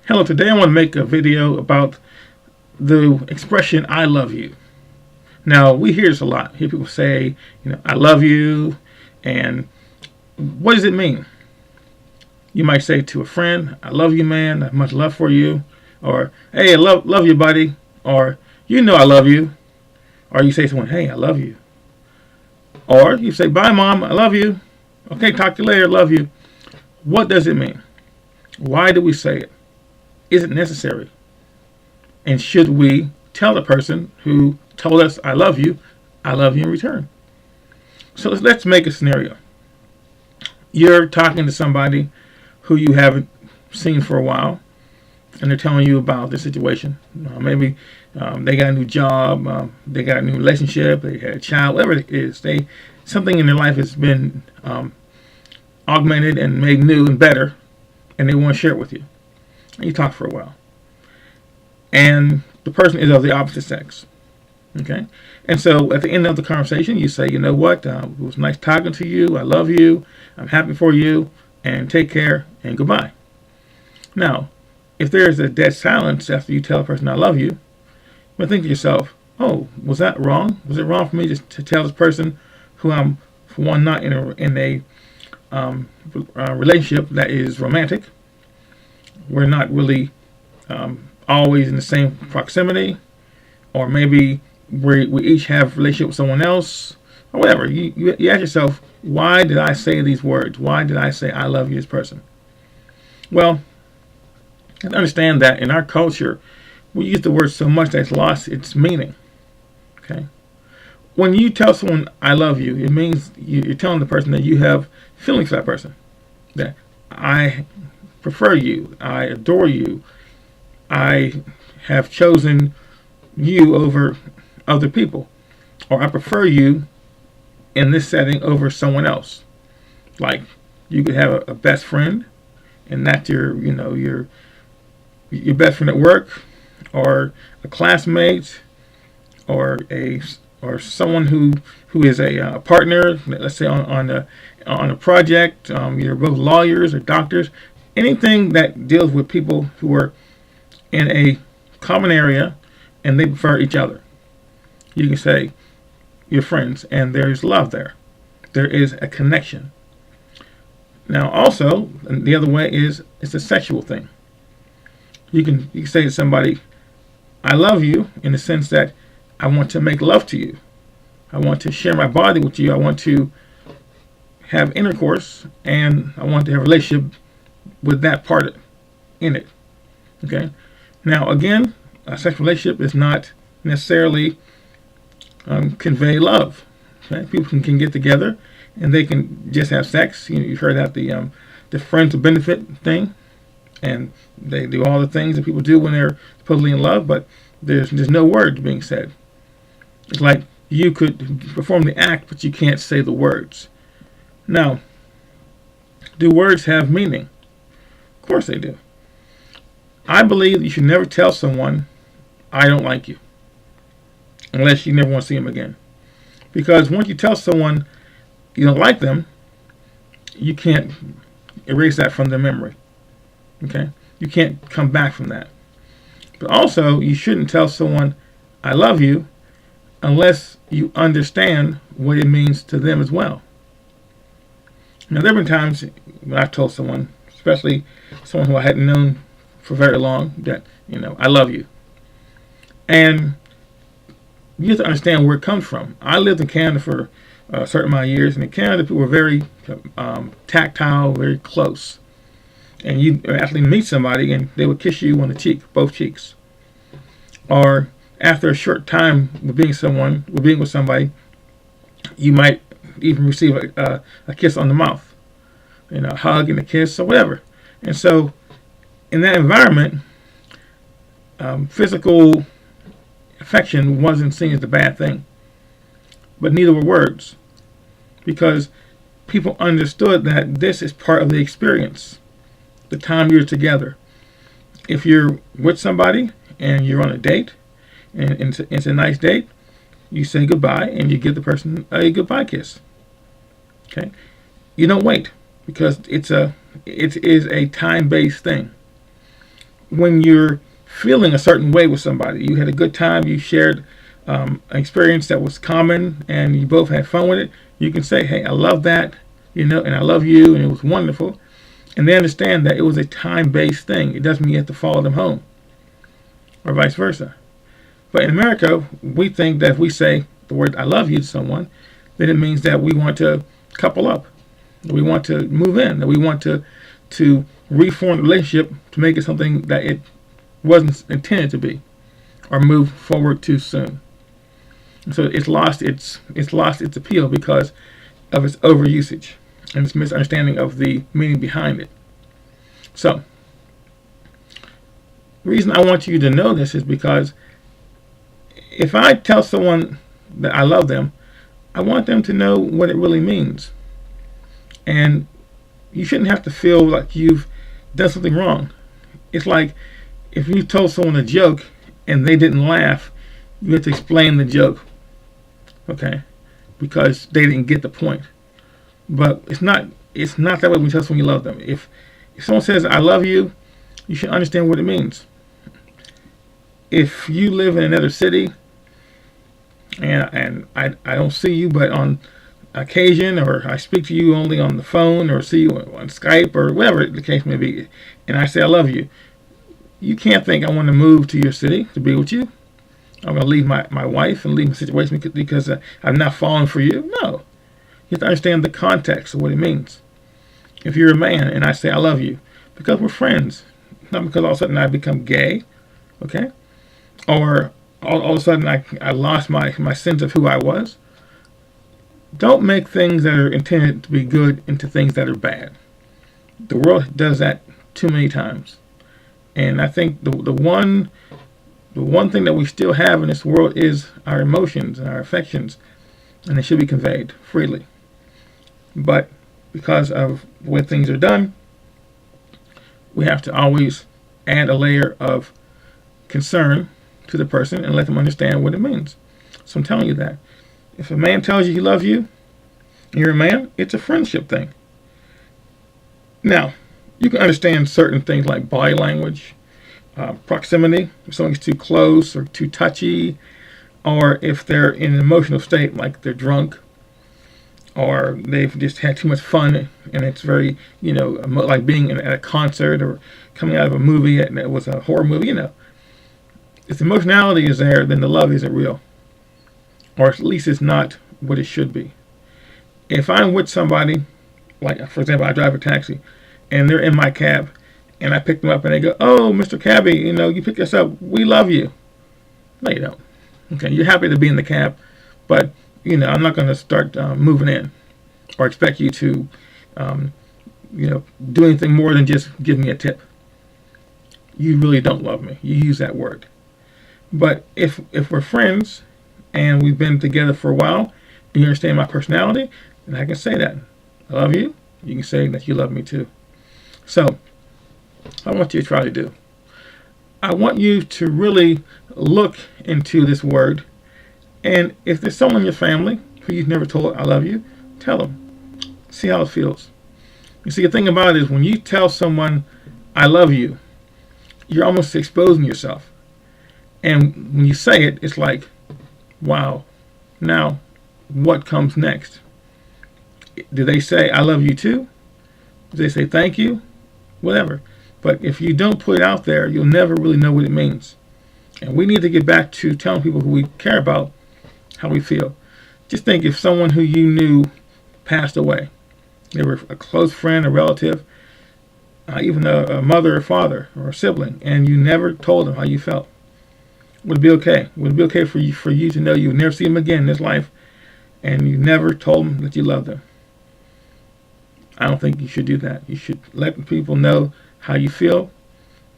Hello, today I want to make a video about the expression I love you. Now, we hear this a lot. Hear people say, I love you, and what does it mean? You might say to a friend, I love you, man, I have much love for you, or hey, I love you, buddy, or I love you, or you say to someone, hey, I love you, or you say, bye, mom, I love you, okay, talk to you later, love you. What does it mean? Why do we say it? Is it necessary? And should we tell the person who told us I love you in return? So let's make a scenario. You're talking to somebody who you haven't seen for a while, and they're telling you about the situation. Maybe they got a new job, they got a new relationship, they had a child, whatever it is. Something in their life has been augmented and made new and better, and they want to share it with you. And you talk for a while. And the person is of the opposite sex. Okay? And so at the end of the conversation, you say, you know what? It was nice talking to you. I love you. I'm happy for you. And take care and goodbye. Now, if there is a dead silence after you tell a person I love you, you think to yourself, oh, was that wrong? Was it wrong for me to tell this person who I'm, for one, not in a relationship that is romantic? We're not really always in the same proximity, or maybe we each have a relationship with someone else, or whatever. You ask yourself, why did I say these words? Why did I say I love you, this person? Well, you understand that in our culture, we use the word so much that it's lost its meaning. Okay, when you tell someone I love you, it means you're telling the person that you have feelings for that person, that I prefer you, I adore you, I have chosen you over other people, or I prefer you in this setting over someone else. Like, you could have a best friend, and that's your best friend at work, or a classmate, or someone who is a partner. Let's say on a project. You're both lawyers or doctors. Anything that deals with people who are in a common area and they prefer each other. You can say you're friends, and there's love there. There is a connection. Now, also, the other way is it's a sexual thing. You can say to somebody, I love you, in the sense that I want to make love to you. I want to share my body with you. I want to have intercourse, and I want to have a relationship with that part in it. Okay. Now, again, a sexual relationship is not necessarily convey love. Okay? People can get together and they can just have sex. You've heard that the friends with benefit thing, and they do all the things that people do when they're supposedly in love, but there's no words being said. It's like you could perform the act, but you can't say the words. Now, do words have meaning? Of course they do. I believe you should never tell someone, I don't like you, unless you never want to see them again. Because once you tell someone you don't like them, you can't erase that from their memory. Okay? You can't come back from that. But also, you shouldn't tell someone, I love you, unless you understand what it means to them as well. Now, there have been times when I've told someone, especially someone who I hadn't known for very long, that, I love you. And you have to understand where it comes from. I lived in Canada for a certain amount of years, and in Canada, people were very tactile, very close. And you actually meet somebody, and they would kiss you on the cheek, both cheeks. Or after a short time with being with somebody, you might even receive a kiss on the mouth, a hug and a kiss, or whatever. And so, in that environment, physical affection wasn't seen as a bad thing, but neither were words, because people understood that this is part of the experience, the time you're together. If you're with somebody and you're on a date, and it's a nice date, you say goodbye and you give the person a goodbye kiss. Okay, you don't wait, because it is a time-based thing. when you're feeling a certain way with somebody, you had a good time, you shared an experience that was common, and you both had fun with it, you can say, hey, I love that, and I love you, and it was wonderful. And they understand that it was a time-based thing. It doesn't mean you have to follow them home, or vice versa. But in America, we think that if we say the word I love you to someone, then it means that we want to couple up, that we want to move in, that we want to reform the relationship to make it something that it wasn't intended to be, or move forward too soon. And so it's lost its appeal because of its overusage and its misunderstanding of the meaning behind it. So the reason I want you to know this is because if I tell someone that I love them, I want them to know what it really means. And you shouldn't have to feel like you've done something wrong. It's like if you told someone a joke and they didn't laugh, you have to explain the joke, okay? Because they didn't get the point. But it's not that way when you tell someone you love them. If someone says I love you, you should understand what it means. If you live in another city and I don't see you but on occasion, or I speak to you only on the phone, or see you on Skype, or whatever the case may be, and I say I love you, you can't think I want to move to your city to be with you. I'm going to leave my wife and leave my situation because I've not fallen for you. No. You have to understand the context of what it means. If you're a man and I say I love you, because we're friends, not because all of a sudden I become gay, okay? Or all of a sudden I lost my sense of who I was. Don't make things that are intended to be good into things that are bad. The world does that too many times. And I think the one thing that we still have in this world is our emotions and our affections, and they should be conveyed freely. But because of the way things are done, we have to always add a layer of concern to the person and let them understand what it means. So I'm telling you that. If a man tells you he loves you, and you're a man, it's a friendship thing. Now, you can understand certain things like body language, proximity, if someone's too close or too touchy, or if they're in an emotional state like they're drunk, or they've just had too much fun and it's very, like being at a concert or coming out of a movie that was a horror movie, If the emotionality is there, then the love isn't real. Or at least it's not what it should be. If I'm with somebody, like for example, I drive a taxi, and they're in my cab, and I pick them up and they go, oh, Mr. Cabby, you picked us up, we love you. No, you don't. Okay, you're happy to be in the cab, but, I'm not going to start moving in or expect you to, do anything more than just give me a tip. You really don't love me. You use that word. But if we're friends and we've been together for a while and you understand my personality, then I can say that. I love you. You can say that you love me too. So, I want you to try to do. I want you to really look into this word, and if there's someone in your family who you've never told I love you, tell them. See how it feels. You see, the thing about it is when you tell someone I love you, you're almost exposing yourself. And when you say it, it's like, wow, now what comes next? Do they say I love you too? Do they say thank you? Whatever. But if you don't put it out there, you'll never really know what it means. And we need to get back to telling people who we care about how we feel. Just think if someone who you knew passed away. They were a close friend, a relative, even a mother or father or a sibling, and you never told them how you felt. Would it be okay? Would it be okay for you to know you would never see them again in this life, and you never told them that you loved them? I don't think you should do that. You should let people know how you feel.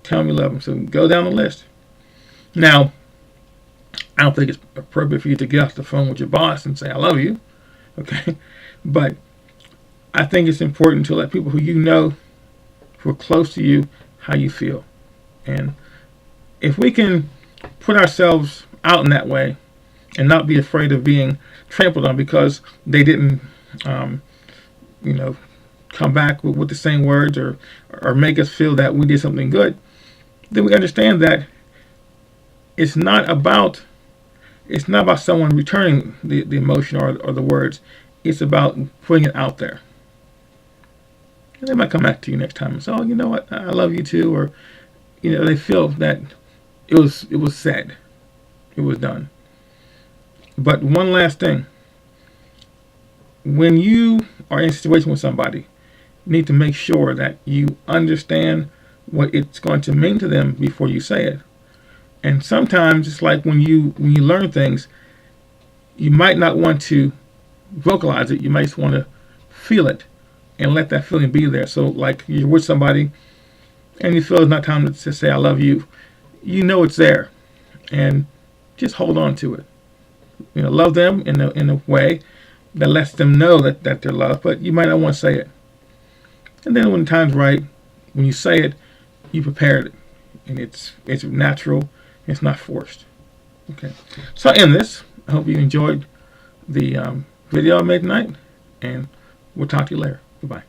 Tell them you love them. So go down the list. Now, I don't think it's appropriate for you to get off the phone with your boss and say, I love you. Okay? But I think it's important to let people who you know, who are close to you, how you feel. And if we can put ourselves out in that way and not be afraid of being trampled on because they didn't, come back with the same words or make us feel that we did something good, then we understand that it's not about someone returning the emotion or the words. It's about putting it out there. And they might come back to you next time and say, "Oh, you know what? I love you too," or they feel that it was said, it was done. But one last thing: when you are in a situation with somebody, you need to make sure that you understand what it's going to mean to them before you say it. And sometimes it's like when you learn things, you might not want to vocalize it. You might just want to feel it and let that feeling be there. So like you're with somebody and you feel it's not time to say I love you. You know it's there, and just hold on to it. Love them in a way that lets them know that they're loved, but you might not want to say it. And then when the time's right, when you say it, you prepared it, and it's natural. It's not forced. Okay. So I end this. I hope you enjoyed the video I made tonight, and we'll talk to you later. Goodbye.